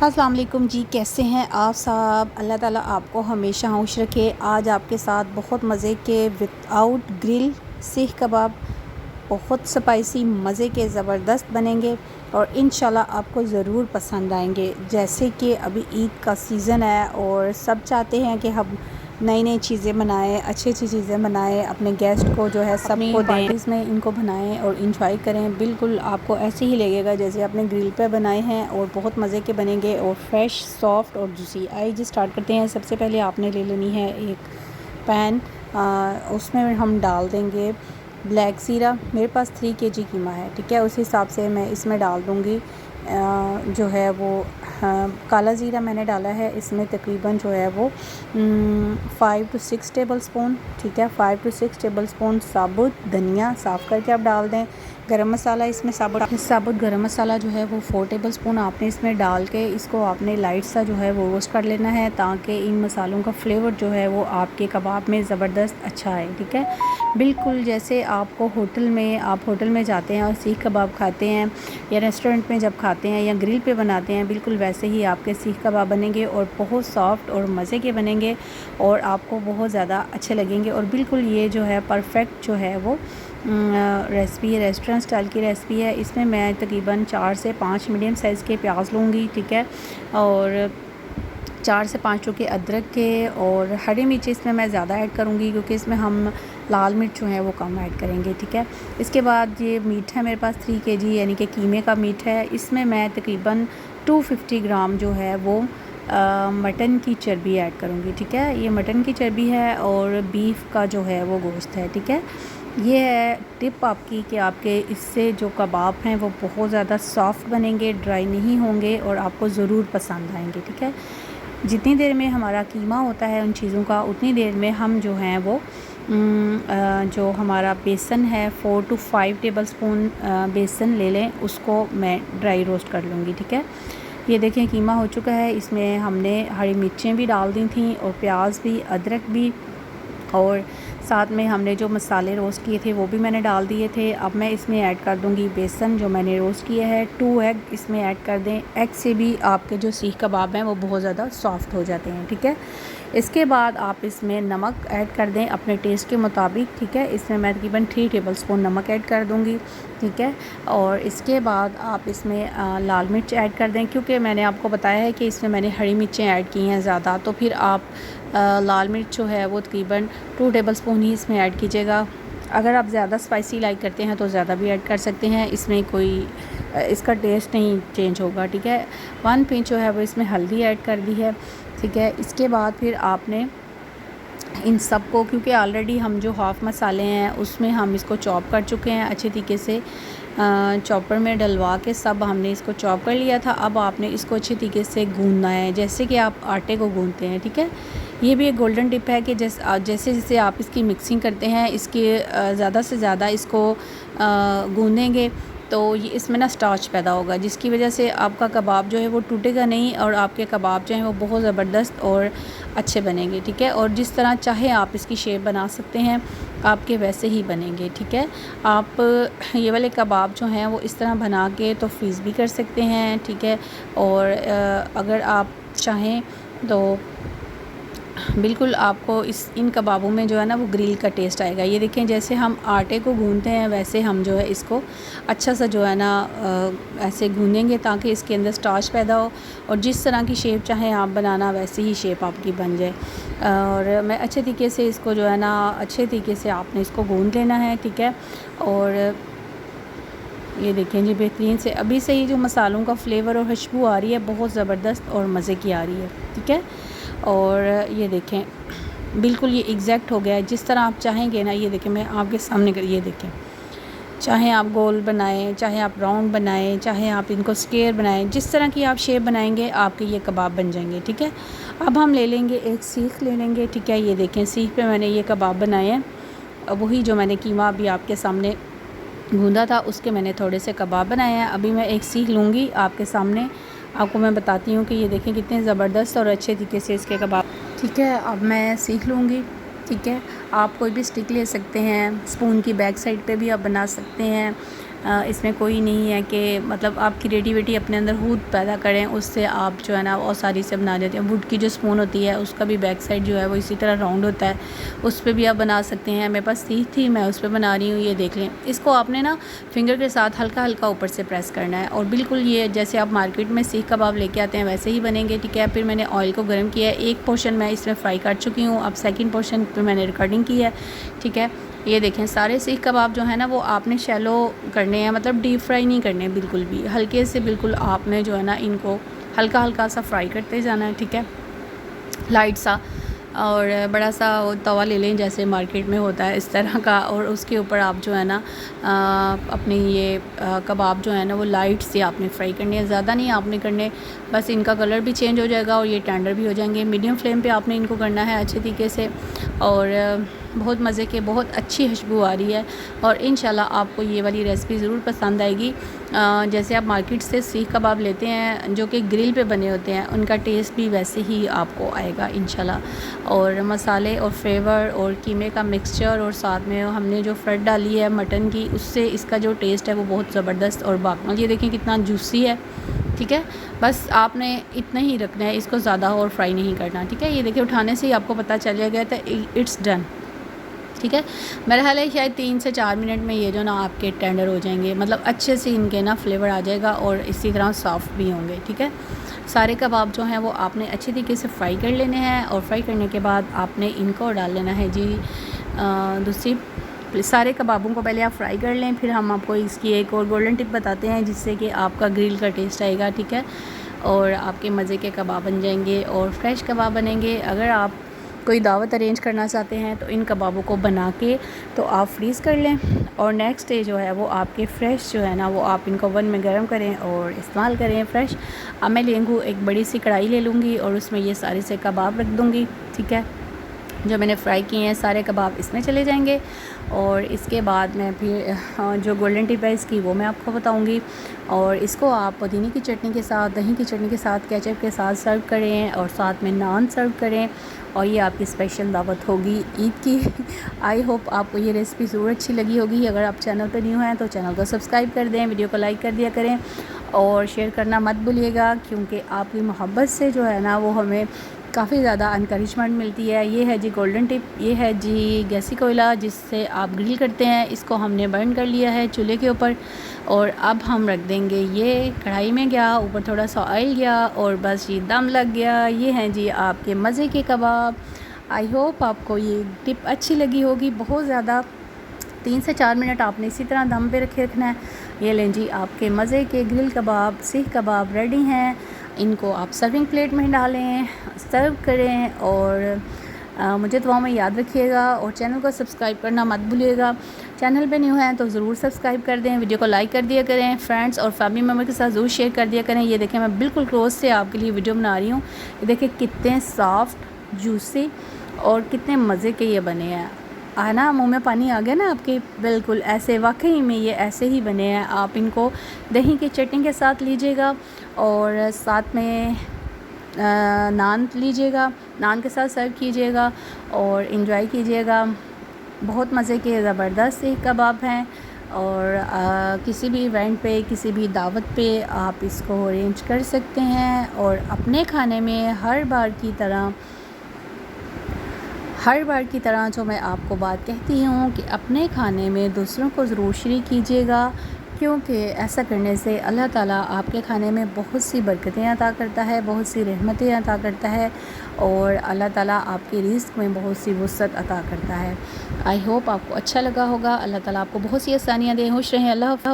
अस्सलाम वालेकुम जी, कैसे हैं आप सब। अल्लाह ताला आपको हमेशा खुश रखे। आज आपके साथ बहुत मज़े के विदाउट ग्रिल सीख कबाब बहुत स्पाइसी मज़े के ज़बरदस्त बनेंगे और इंशाल्लाह आपको ज़रूर पसंद आएंगे। जैसे कि अभी ईद का सीज़न है और सब चाहते हैं कि हम नई नई चीज़ें बनाएं, अच्छी अच्छी चीज़ें बनाएं, अपने गेस्ट को जो है सबको पार्टीज़ में इनको बनाएं और इंजॉय करें। बिल्कुल आपको ऐसे ही लगेगा जैसे आपने ग्रिल पे बनाए हैं और बहुत मज़े के बनेंगे और फ्रेश, सॉफ्ट और जूसी। आइए जी स्टार्ट करते हैं। सबसे पहले आपने ले लेनी है एक पैन, उसमें हम डाल देंगे ब्लैक ज़ीरा। मेरे पास 3 केजी कीमा है, ठीक है। उस हिसाब से मैं इसमें डाल दूँगी जो है वो काला ज़ीरा मैंने डाला है। इसमें तकरीबन जो है वो 5 to 6 टेबल स्पून, ठीक है। 5 to 6 टेबल स्पून साबुत धनिया साफ़ करके आप डाल दें। गरम मसाला इसमें साबुत गरम मसाला जो है वो 4 टेबल स्पून आपने इसमें डाल के इसको आपने लाइट सा जो है वो रोस्ट कर लेना है, ताकि इन मसालों का फ्लेवर जो है वो आपके कबाब में ज़बरदस्त अच्छा आए, ठीक है। बिल्कुल जैसे आपको आप होटल में जाते हैं और सीख कबाब खाते हैं या रेस्टोरेंट में जब खाते हैं या ग्रिल पे बनाते हैं, बिल्कुल वैसे ही आपके सीख कबाब बनेंगे और बहुत सॉफ्ट और मज़े के बनेंगे और आपको बहुत ज़्यादा अच्छे लगेंगे। और बिल्कुल ये जो है परफेक्ट जो है वो रेसिपी है, रेस्टोरेंट स्टाइल की रेसिपी है। इसमें मैं तकरीबन 4 से 5 मीडियम साइज़ के प्याज लूँगी, ठीक है। और 4 से 5 टुकड़े अदरक के और हरी मिर्च इसमें मैं ज़्यादा ऐड करूँगी क्योंकि इसमें हम लाल मिर्च जो है वो कम ऐड करेंगे, ठीक है। इसके बाद ये मीट है मेरे पास 3 केजी यानी कि कीमे का मीट है। इसमें मैं तकरीबन 250 ग्राम जो है वो मटन की चर्बी ऐड करूँगी, ठीक है। ये मटन की चर्बी है और बीफ का जो है वो गोश्त है, ठीक है। ये है टिप आपकी कि आपके इससे जो कबाब हैं वो बहुत ज़्यादा सॉफ्ट बनेंगे, ड्राई नहीं होंगे और आपको ज़रूर पसंद आएंगे, ठीक है। जितनी देर में हमारा कीमा होता है उन चीज़ों का, उतनी देर में हम जो हैं वो जो हमारा बेसन है 4 to 5 टेबल स्पून बेसन ले लें, उसको मैं ड्राई रोस्ट कर लूँगी, ठीक है। ये देखें कीमा हो चुका है। इसमें हमने हरी मिर्चें भी डाल दी थी और प्याज भी, अदरक भी, और साथ में हमने जो मसाले रोस्ट किए थे वो भी मैंने डाल दिए थे। अब मैं इसमें ऐड कर दूंगी बेसन जो मैंने रोस्ट किया है। 2 एग इसमें ऐड कर दें। एग से भी आपके जो सीख कबाब हैं वो बहुत ज़्यादा सॉफ्ट हो जाते हैं, ठीक है। इसके बाद आप इसमें नमक ऐड कर दें अपने टेस्ट के मुताबिक, ठीक है। इसमें मैं तकरीबन 3 टेबल स्पून नमक ऐड कर दूँगी, ठीक है। और इसके बाद आप इसमें लाल मिर्च ऐड कर दें, क्योंकि मैंने आपको बताया है कि इसमें मैंने हरी मिर्चें ऐड की हैं ज़्यादा, तो फिर आप लाल मिर्च जो है वो तकरीबन 2 टेबल स्पून ही इसमें ऐड कीजिएगा। अगर आप ज़्यादा स्पाइसी लाइक करते हैं तो ज़्यादा भी ऐड कर सकते हैं, इसमें कोई इसका टेस्ट नहीं चेंज होगा, ठीक है। 1 पिंच जो है वो इसमें हल्दी ऐड कर दी है, ठीक है। इसके बाद फिर आपने इन सब को, क्योंकि ऑलरेडी हम जो हाफ़ मसाले हैं उसमें हम इसको चॉप कर चुके हैं अच्छे तरीके से, चॉपर में डलवा के सब हमने इसको चॉप कर लिया था। अब आपने इसको अच्छे तरीके से गूंदना है जैसे कि आप आटे को गूंदते हैं, ठीक है। ये भी एक गोल्डन टिप है कि जैसे जैसे आप इसकी मिक्सिंग करते हैं, इसकी ज़्यादा से ज़्यादा इसको गूंदेंगे तो ये इसमें ना स्टार्च पैदा होगा, जिसकी वजह से आपका कबाब जो है वो टूटेगा नहीं और आपके कबाब जो हैं वो बहुत ज़बरदस्त और अच्छे बनेंगे, ठीक है। और जिस तरह चाहे आप इसकी शेप बना सकते हैं, आपके वैसे ही बनेंगे, ठीक है। आप ये वाले कबाब जो हैं वो इस तरह बना के तो फ्रीज़ भी कर सकते हैं, ठीक है। और अगर आप चाहें तो बिल्कुल आपको इन कबाबों में जो है ना वो ग्रिल का टेस्ट आएगा। ये देखें जैसे हम आटे को गूंदते हैं वैसे हम जो है इसको अच्छा सा जो है ना ऐसे गूंदेंगे ताकि इसके अंदर स्टार्च पैदा हो और जिस तरह की शेप चाहें आप बनाना वैसे ही शेप आपकी बन जाए। और मैं अच्छे तरीके से इसको जो है ना अच्छे तरीके से आपने इसको गूंद लेना है, ठीक है। और ये देखें जी बेहतरीन से अभी से ही जो मसालों का फ्लेवर और खुशबू आ रही है बहुत ज़बरदस्त और मज़े की आ रही है, ठीक है। और ये देखें बिल्कुल ये एग्जैक्ट हो गया है जिस तरह आप चाहेंगे ना। ये देखें मैं आपके सामने कर, ये देखें चाहे आप गोल बनाएं, चाहे आप राउंड बनाएं, चाहे आप इनको स्क्वायर बनाएं, जिस तरह की आप शेप बनाएंगे आपके ये कबाब बन जाएंगे, ठीक है। अब हम ले लेंगे एक सीख ले लेंगे, ठीक है। ये देखें सीख पे मैंने ये कबाब बनाए हैं, वही जो मैंने कीमा अभी आपके सामने गूंदा था उसके मैंने थोड़े से कबाब बनाए हैं। अभी मैं एक सीख लूँगी आपके सामने, आपको मैं बताती हूँ कि ये देखें कितने ज़बरदस्त और अच्छे तरीके से इसके कबाब, ठीक है। अब मैं सीख लूँगी, ठीक है। आप कोई भी स्टिक ले सकते हैं, स्पून की बैक साइड पे भी आप बना सकते हैं, इसमें कोई नहीं है कि मतलब आप क्रिएटिविटी अपने अंदर खुद पैदा करें, उससे आप जो है ना वो सारी से बना देते हैं। वुड की जो स्पून होती है उसका भी बैक साइड जो है वो इसी तरह राउंड होता है, उस पर भी आप बना सकते हैं। मेरे पास सीख थी, मैं उस पर बना रही हूँ। ये देख लें, इसको आपने ना फिंगर के साथ हल्का हल्का ऊपर से प्रेस करना है और बिल्कुल ये जैसे आप मार्केट में सीख कबाब लेके आते हैं वैसे ही बनेंगे, ठीक है। फिर मैंने ऑयल को गर्म किया है, एक पोर्शन मैं इसमें फ्राई कर चुकी हूँ, अब सेकंड पोर्शन पे मैंने रिकॉर्डिंग की है, ठीक है। ये देखें, सारे सीख कबाब जो है ना वो आपने शैलो करने हैं, मतलब डीप फ्राई नहीं करने बिल्कुल भी, हल्के से बिल्कुल आपने जो है ना इनको हल्का हल्का सा फ्राई करते जाना है, ठीक है, लाइट सा। और बड़ा सा तवा ले लें जैसे मार्केट में होता है इस तरह का, और उसके ऊपर आप जो है ना अपने ये कबाब जो है ना वो लाइट से आपने फ्राई करने हैं, ज़्यादा नहीं आपने करने, बस इनका कलर भी चेंज हो जाएगा और ये टेंडर भी हो जाएंगे। मीडियम फ्लेम पे आपने इनको करना है अच्छे तरीके से, और बहुत मज़े के, बहुत अच्छी खुशबू आ रही है। और इंशाल्लाह आपको ये वाली रेसिपी ज़रूर पसंद आएगी। जैसे आप मार्केट से सीख कबाब लेते हैं जो कि ग्रिल पे बने होते हैं, उनका टेस्ट भी वैसे ही आपको आएगा इंशाल्लाह। और मसाले और फ्लेवर और कीमे का मिक्सचर और साथ में हमने जो फ्रेड डाली है मटन की, उससे इसका जो टेस्ट है वो बहुत ज़बरदस्त और बाकमाल। ये देखें कितना जूसी है, ठीक है। बस आपने इतना ही रखना है, इसको ज़्यादा और फ्राई नहीं करना, ठीक है। ये देखिए, उठाने से ही आपको पता चल गया था इट्स डन, ठीक है। मेरा ख्याल है शायद 3 से 4 मिनट में ये जो ना आपके टेंडर हो जाएंगे, मतलब अच्छे से इनके ना फ्लेवर आ जाएगा और इसी तरह सॉफ्ट भी होंगे, ठीक है। सारे कबाब जो हैं वो आपने अच्छे तरीके से फ्राई कर लेने हैं, और फ्राई करने के बाद आपने इनको डाल लेना है जी दूसरी। सारे कबाबों को पहले आप फ्राई कर लें, फिर हम आपको इसकी एक और गोल्डन टिप बताते हैं जिससे कि आपका ग्रिल का टेस्ट आएगा, ठीक है। और आपके मज़े के कबाब बन जाएंगे और फ्रेश कबाब बनेंगे। अगर आप कोई दावत अरेंज करना चाहते हैं तो इन कबाबों को बना के तो आप फ्रीज़ कर लें, और नेक्स्ट डे जो है वो आपके फ़्रेश जो है ना वो आप इनको ओवन में गर्म करें और इस्तेमाल करें फ़्रेश। अब मैं लेंगी एक बड़ी सी कढ़ाई ले लूँगी और उसमें ये सारे से कबाब रख दूँगी, ठीक है। जो मैंने फ्राई किए हैं सारे कबाब इसमें चले जाएंगे, और इसके बाद मैं फिर जो गोल्डन टिप है इसकी वो मैं आपको बताऊंगी। और इसको आप पुदीने की चटनी के साथ, दही की चटनी के साथ, केचप के साथ सर्व करें, और साथ में नान सर्व करें, और ये आपकी स्पेशल दावत होगी ईद की। आई होप आपको ये रेसिपी ज़रूर अच्छी लगी होगी। अगर आप चैनल पर न्यू हैं तो चैनल को सब्सक्राइब कर दें, वीडियो को लाइक कर दिया करें और शेयर करना मत भूलिएगा, क्योंकि आपकी मोहब्बत से जो है ना वो हमें काफ़ी ज़्यादा इनकरेजमेंट मिलती है। ये है जी गोल्डन टिप, ये है जी गैसी कोयला जिससे आप ग्रिल करते हैं, इसको हमने बर्न कर लिया है चूल्हे के ऊपर, और अब हम रख देंगे ये कढ़ाई में गया, ऊपर थोड़ा सा ऑयल गया और बस ये दम लग गया। ये हैं जी आपके मज़े के कबाब। आई होप आपको ये टिप अच्छी लगी होगी। बहुत ज़्यादा 3 से 4 मिनट आपने इसी तरह दम पे रखना है। ये लें जी आपके मज़े के ग्रिल कबाब, सीख कबाब रेडी हैं। इनको आप सर्विंग प्लेट में डालें, सर्व करें, और मुझे दुआओं में याद रखिएगा, और चैनल को सब्सक्राइब करना मत भूलिएगा। चैनल पे न्यू हैं तो ज़रूर सब्सक्राइब कर दें, वीडियो को लाइक कर दिया करें, फ्रेंड्स और फैमिली मेम्बर के साथ ज़रूर शेयर कर दिया करें। ये देखें, मैं बिल्कुल क्लोज से आपके लिए वीडियो बना रही हूँ। ये देखें कितने सॉफ्ट, जूसी और कितने मज़े के ये बने हैं। ना मुंह में पानी आ गया ना आपके, बिल्कुल ऐसे, वाकई में ये ऐसे ही बने हैं। आप इनको दही की चटनी के साथ लीजिएगा और साथ में नान लीजिएगा, नान के साथ सर्व कीजिएगा और इन्जॉय कीजिएगा। बहुत मज़े के ज़बरदस्त सीख कबाब हैं, और किसी भी इवेंट पे, किसी भी दावत पे आप इसको अरेंज कर सकते हैं, और अपने खाने में हर बार की तरह जो मैं आपको बात कहती हूँ कि अपने खाने में दूसरों को ज़रूर शरीक कीजिएगा, क्योंकि ऐसा करने से अल्लाह ताला आपके खाने में बहुत सी बरकतें अता करता है, बहुत सी रहमतें अता करता है, और अल्लाह ताला आपके रिज़्क़ में बहुत सी वुसअत अता करता है। आई होप आपको अच्छा लगा होगा। अल्लाह ताला आपको बहुत सी आसानियाँ दें। खुश रहें। अल्लाह हाफ़िज़।